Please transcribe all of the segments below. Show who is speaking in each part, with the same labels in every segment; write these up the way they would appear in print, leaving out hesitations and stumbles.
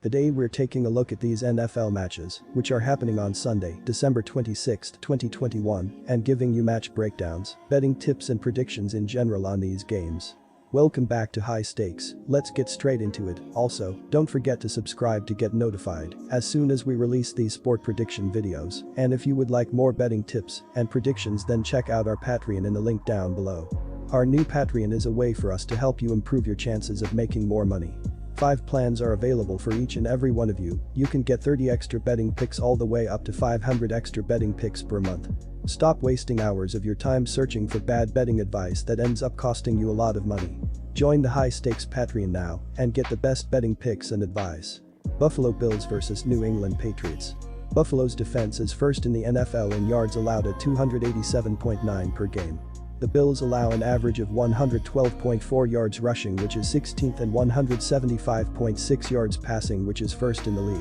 Speaker 1: Today we're taking a look at these NFL matches, which are happening on Sunday, December 26, 2021, and giving you match breakdowns, betting tips and predictions in general on these games. Welcome back to High Stakes, let's get straight into it. Also, don't forget to subscribe to get notified as soon as we release these sport prediction videos, and if you would like more betting tips and predictions, then check out our Patreon in the link down below. Our new Patreon is a way for us to help you improve your chances of making more money. 5 plans are available for each and every one of you. You can get 30 extra betting picks all the way up to 500 extra betting picks per month. Stop wasting hours of your time searching for bad betting advice that ends up costing you a lot of money. Join the High Stakes Patreon now and get the best betting picks and advice. Buffalo Bills vs New England Patriots. Buffalo's defense is first in the NFL in yards allowed at 287.9 per game. The Bills allow an average of 112.4 yards rushing, which is 16th, and 175.6 yards passing, which is first in the league.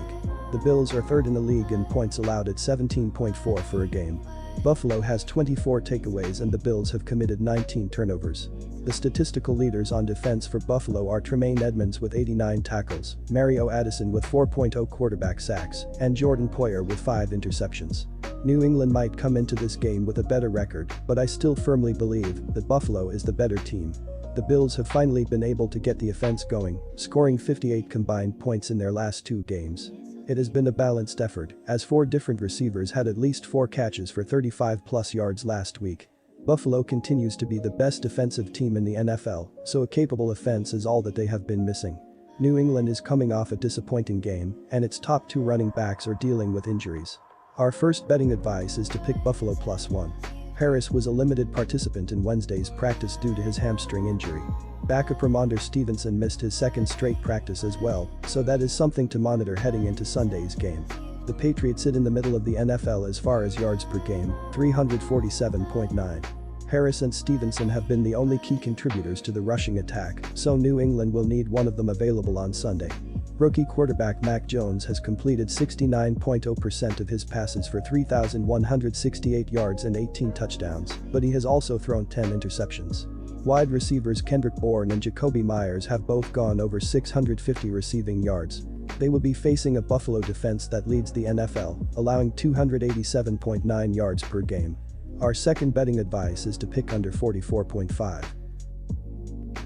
Speaker 1: The Bills are third in the league in points allowed at 17.4 for a game. Buffalo has 24 takeaways and the Bills have committed 19 turnovers. The statistical leaders on defense for Buffalo are Tremaine Edmonds with 89 tackles, Mario Addison with 4.0 quarterback sacks, and Jordan Poyer with 5 interceptions. New England might come into this game with a better record, but I still firmly believe that Buffalo is the better team. The Bills have finally been able to get the offense going, scoring 58 combined points in their last 2 games. It has been a balanced effort, as 4 different receivers had at least 4 catches for 35+ yards last week. Buffalo continues to be the best defensive team in the NFL, so a capable offense is all that they have been missing. New England is coming off a disappointing game, and its top 2 running backs are dealing with injuries. Our first betting advice is to pick Buffalo +1. Harris was a limited participant in Wednesday's practice due to his hamstring injury. Backup Ramondre Stevenson missed his second straight practice as well, so that is something to monitor heading into Sunday's game. The Patriots sit in the middle of the NFL as far as yards per game, 347.9. Harris and Stevenson have been the only key contributors to the rushing attack, so New England will need one of them available on Sunday. Rookie quarterback Mac Jones has completed 69.0% of his passes for 3,168 yards and 18 touchdowns, but he has also thrown 10 interceptions. Wide receivers Kendrick Bourne and Jacoby Myers have both gone over 650 receiving yards. They will be facing a Buffalo defense that leads the NFL, allowing 287.9 yards per game. Our second betting advice is to pick under 44.5.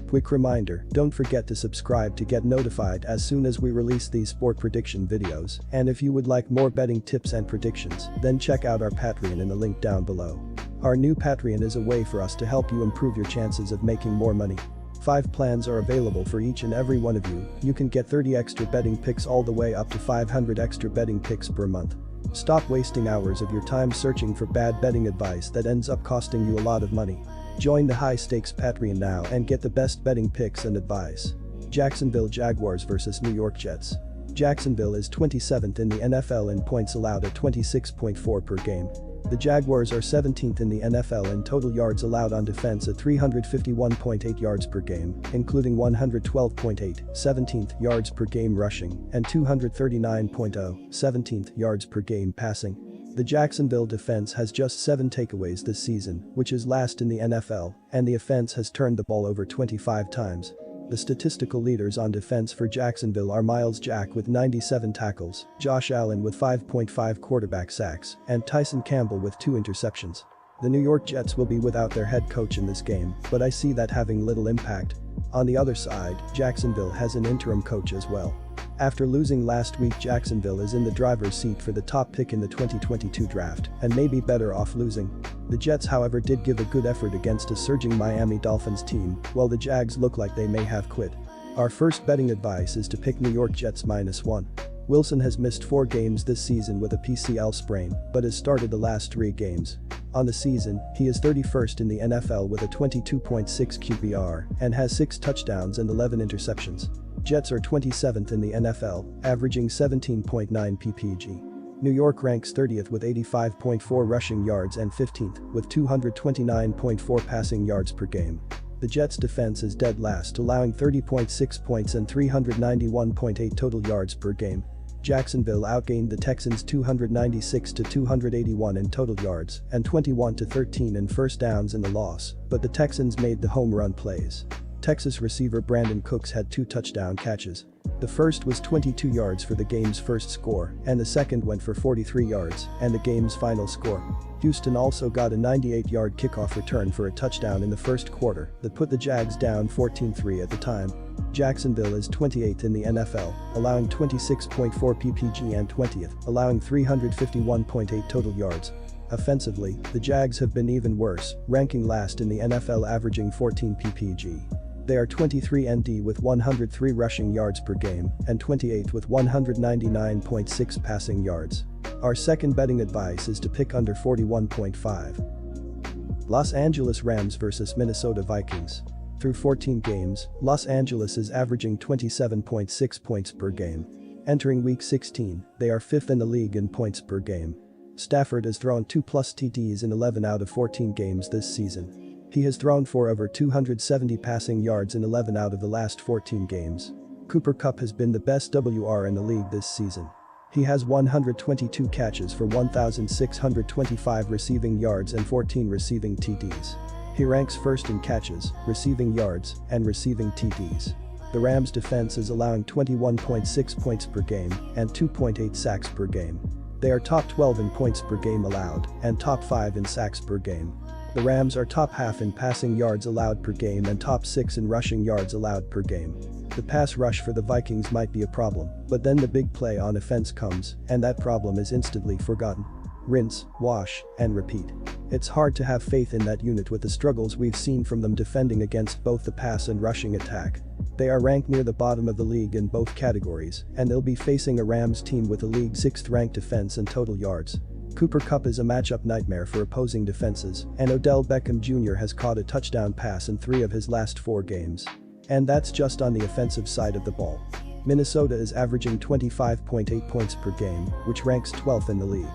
Speaker 1: Quick reminder, don't forget to subscribe to get notified as soon as we release these sport prediction videos, and if you would like more betting tips and predictions, then check out our Patreon in the link down below. Our new Patreon is a way for us to help you improve your chances of making more money. 5 plans are available for each and every one of you. You can get 30 extra betting picks all the way up to 500 extra betting picks per month. Stop wasting hours of your time searching for bad betting advice that ends up costing you a lot of money. Join the High Stakes Patreon now and get the best betting picks and advice. Jacksonville Jaguars vs New York Jets. Jacksonville is 27th in the NFL in points allowed at 26.4 per game. The Jaguars are 17th in the NFL in total yards allowed on defense at 351.8 yards per game, including 112.8, 17th yards per game rushing, and 239.0, 17th yards per game passing. The Jacksonville defense has just 7 takeaways this season, which is last in the NFL, and the offense has turned the ball over 25 times. The statistical leaders on defense for Jacksonville are Myles Jack with 97 tackles, Josh Allen with 5.5 quarterback sacks, and Tyson Campbell with 2 interceptions. The New York Jets will be without their head coach in this game, but I see that having little impact. On the other side, Jacksonville has an interim coach as well. After losing last week, Jacksonville is in the driver's seat for the top pick in the 2022 draft and may be better off losing. The Jets, however, did give a good effort against a surging Miami Dolphins team, while the Jags look like they may have quit. Our first betting advice is to pick New York Jets -1. Wilson has missed 4 games this season with a PCL sprain, but has started the last 3 games. On the season, he is 31st in the NFL with a 22.6 QBR and has 6 touchdowns and 11 interceptions. Jets are 27th in the NFL, averaging 17.9 ppg. New York ranks 30th with 85.4 rushing yards and 15th with 229.4 passing yards per game. The Jets' defense is dead last, allowing 30.6 points and 391.8 total yards per game. Jacksonville outgained the Texans 296-281 in total yards and 21-13 in first downs in the loss, but the Texans made the home run plays. Texas receiver Brandon Cooks had 2 touchdown catches. The first was 22 yards for the game's first score, and the second went for 43 yards and the game's final score. Houston also got a 98-yard kickoff return for a touchdown in the first quarter that put the Jags down 14-3 at the time. Jacksonville is 28th in the NFL, allowing 26.4 ppg and 20th, allowing 351.8 total yards. Offensively, the Jags have been even worse, ranking last in the NFL averaging 14 ppg. They are 23 ND with 103 rushing yards per game and 28 with 199.6 passing yards. Our second betting advice is to pick under 41.5. Los Angeles Rams vs Minnesota Vikings. Through 14 games, Los Angeles is averaging 27.6 points per game. Entering Week 16, they are 5th in the league in points per game. Stafford has thrown 2+ TDs in 11 out of 14 games this season. He has thrown for over 270 passing yards in 11 out of the last 14 games. Cooper Kupp has been the best WR in the league this season. He has 122 catches for 1,625 receiving yards and 14 receiving TDs. He ranks first in catches, receiving yards, and receiving TDs. The Rams' defense is allowing 21.6 points per game and 2.8 sacks per game. They are top 12 in points per game allowed and top 5 in sacks per game. The Rams are top half in passing yards allowed per game and top 6 in rushing yards allowed per game. The pass rush for the Vikings might be a problem, but then the big play on offense comes, and that problem is instantly forgotten. Rinse, wash, and repeat. It's hard to have faith in that unit with the struggles we've seen from them defending against both the pass and rushing attack. They are ranked near the bottom of the league in both categories, and they'll be facing a Rams team with a league 6th ranked defense and total yards. Cooper Kupp is a matchup nightmare for opposing defenses, and Odell Beckham Jr. has caught a touchdown pass in 3 of his last 4 games. And that's just on the offensive side of the ball. Minnesota is averaging 25.8 points per game, which ranks 12th in the league.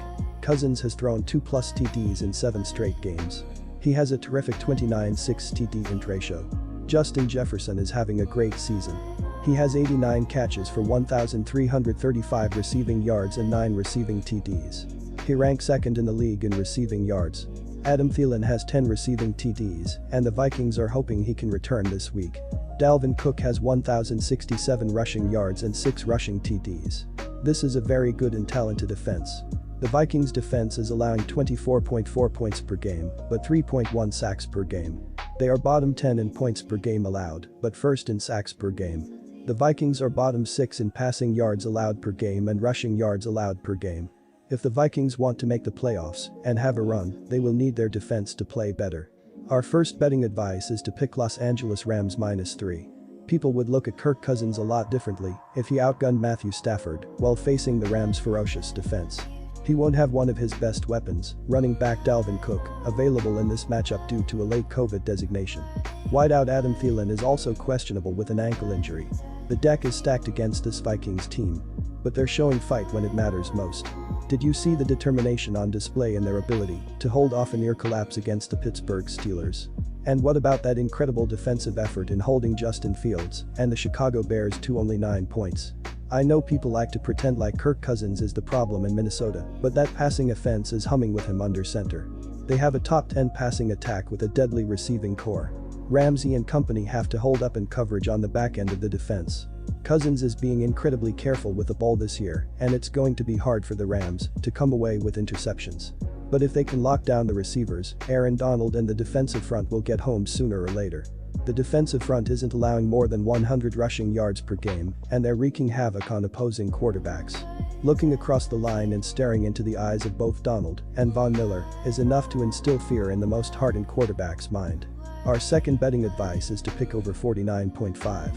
Speaker 1: Cousins has thrown 2+ TDs in 7 straight games. He has a terrific 29-6 TD int ratio. Justin Jefferson is having a great season. He has 89 catches for 1,335 receiving yards and 9 receiving TDs. He ranks 2nd in the league in receiving yards. Adam Thielen has 10 receiving TDs, and the Vikings are hoping he can return this week. Dalvin Cook has 1,067 rushing yards and 6 rushing TDs. This is a very good and talented offense. The Vikings' defense is allowing 24.4 points per game, but 3.1 sacks per game. They are bottom 10 in points per game allowed, but first in sacks per game. The Vikings are bottom 6 in passing yards allowed per game and rushing yards allowed per game. If the Vikings want to make the playoffs and have a run, they will need their defense to play better. Our first betting advice is to pick Los Angeles Rams -3. People would look at Kirk Cousins a lot differently if he outgunned Matthew Stafford while facing the Rams' ferocious defense. He won't have one of his best weapons, running back Dalvin Cook, available in this matchup due to a late COVID designation. Wideout Adam Thielen is also questionable with an ankle injury. The deck is stacked against this Vikings team, but they're showing fight when it matters most. Did you see the determination on display in their ability to hold off a near collapse against the Pittsburgh Steelers? And what about that incredible defensive effort in holding Justin Fields and the Chicago Bears to only 9 points? I know people like to pretend like Kirk Cousins is the problem in Minnesota, but that passing offense is humming with him under center. They have a top 10 passing attack with a deadly receiving core. Ramsey and company have to hold up in coverage on the back end of the defense. Cousins is being incredibly careful with the ball this year, and it's going to be hard for the Rams to come away with interceptions. But if they can lock down the receivers, Aaron Donald and the defensive front will get home sooner or later. The defensive front isn't allowing more than 100 rushing yards per game, and they're wreaking havoc on opposing quarterbacks. Looking across the line and staring into the eyes of both Donald and Von Miller is enough to instill fear in the most hardened quarterback's mind. Our second betting advice is to pick over 49.5.